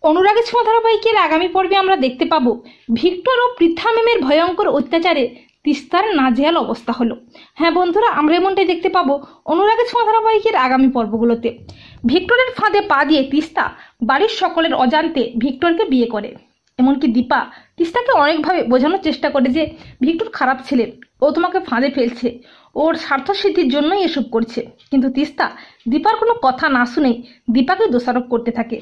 অনুরাগের ছোঁয়া ধারাবাহিকের আগামী পর্বে আমরা দেখতে পাবো ভিক্টর ও পৃথা ম্যামের ভয়ঙ্কর অত্যাচারে তিস্তার নাজেহাল অবস্থা হলো। হ্যাঁ বন্ধুরা, আমরা এমনটাই দেখতে পাবো অনুরাগের ছোঁয়া ধারাবাহিকের আগামী পর্বগুলোতে। ভিক্টরের ফাঁদে পা দিয়ে তিস্তা বাড়ির সকলের অজান্তে ভিক্টরকে বিয়ে করে। এমনকি দীপা তিস্তাকে অনেকভাবে বোঝানোর চেষ্টা করে যে ভিক্টর খারাপ ছেলে, ও তোমাকে ফাঁদে ফেলছে, ওর স্বার্থসিদ্ধির জন্যই এসব করছে। কিন্তু তিস্তা দীপার কোনো কথা না শুনেই দীপাকে দোষারোপ করতে থাকে।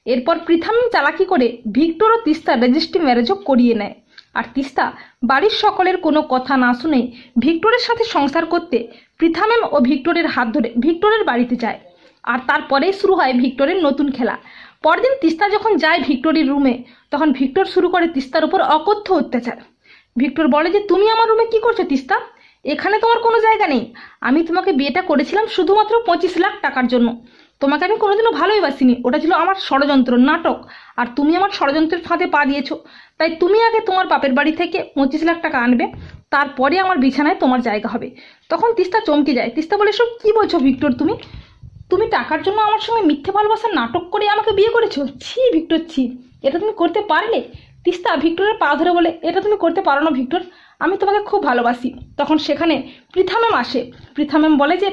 এরপর পৃথা ম্যাম চালাকি করে ভিক্টর ও তিস্তার রেজিস্ট্রি ম্যারেজও করিয়ে নেয়। আর তিস্তা বাড়ির সকলের কোনো কথা না শুনে ভিক্টরের সাথে সংসার করতে পৃথা ম্যাম ও ভিক্টরের হাত ধরে ভিক্টরের বাড়িতে যায়। আর তারপরেই শুরু হয় ভিক্টরের নতুন খেলা। পরদিন তিস্তা যখন যায় ভিক্টরের রুমে, তখন ভিক্টর শুরু করে তিস্তার উপর অকথ্য অত্যাচার। ভিক্টর বলে যে, তুমি আমার রুমে কি করছো তিস্তা? এখানে তোমার কোনো জায়গা নেই। আমি তোমাকে বিয়েটা করেছিলাম শুধুমাত্র 25 লাখ টাকার জন্য। তোমাকে আমি কোনোদিনও ভালোই বাসিনি, ওটা ছিল আমার ষড়যন্ত্র, নাটক। আর তুমি আমার ষড়যন্ত্রের ফাঁদে পা দিয়েছো। তাই তুমি আগে তোমার বাপের বাড়ি থেকে 25 লাখ টাকা আনবে, তারপরে আমার বিছানায় তোমার জায়গা হবে। তখন তিস্তা চমকে যায়। তিস্তা বলে, সব কি বলছো ভিক্টর? তুমি টাকার জন্য আমার সঙ্গে মিথ্যে ভালোবাসার নাটক করে আমাকে বিয়ে করেছো? ছি ভিক্টর, ছি, এটা তুমি করতে পারলে? তিস্তা ভিক্টরের পা ধরে বলে, এটা তুমি করতে পারো না ভিক্টর, আমি তোমাকে খুব ভালোবাসি। তখন সেখানে পৃথা ম্যাম আসে। পৃথা ম্যাম বলে যে,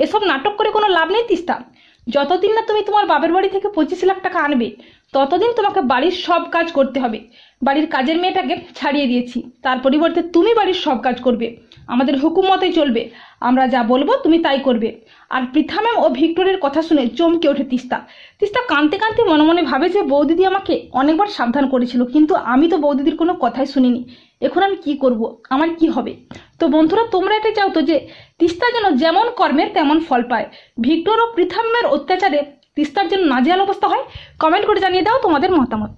এসব নাটক করে কোনো লাভ নেই তিস্তা। যতদিন না তুমি তোমার বাপের বাড়ি থেকে 25 লাখ টাকা আনবে, ততদিন তোমাকে বাড়ির সব কাজ করতে হবে। বাড়ির কাজের মেয়েটাকে ছাড়িয়ে দিয়েছি, তার পরিবর্তে তুমি বাড়ির সব কাজ করবে, আমাদের হুকুম মতেই চলবে, আমরা যা বলবো তুমি তাই করবে। আর পৃথা ম্যাম ও ভিক্টরের কথা শুনে চমকে ওঠে তিস্তা। তিস্তা কাঁদতে কাঁদতে মনে মনে ভাবে যে, বৌদিদি আমাকে অনেকবার সাবধান করেছিল, কিন্তু আমি তো বৌদিদির কোনো কথাই শুনিনি। এখন আমি কি করব, আমার কি হবে? তো বন্ধুরা, তোমরা এটা চাও তো যে তিস্তা যেন যেমন কর্মের তেমন ফল পায়? ভিক্টর ও পৃথা ম্যামের অত্যাচারে তিস্তার যেন নাজেহাল অবস্থা হয়? কমেন্ট করে জানিয়ে দাও তোমাদের মতামত।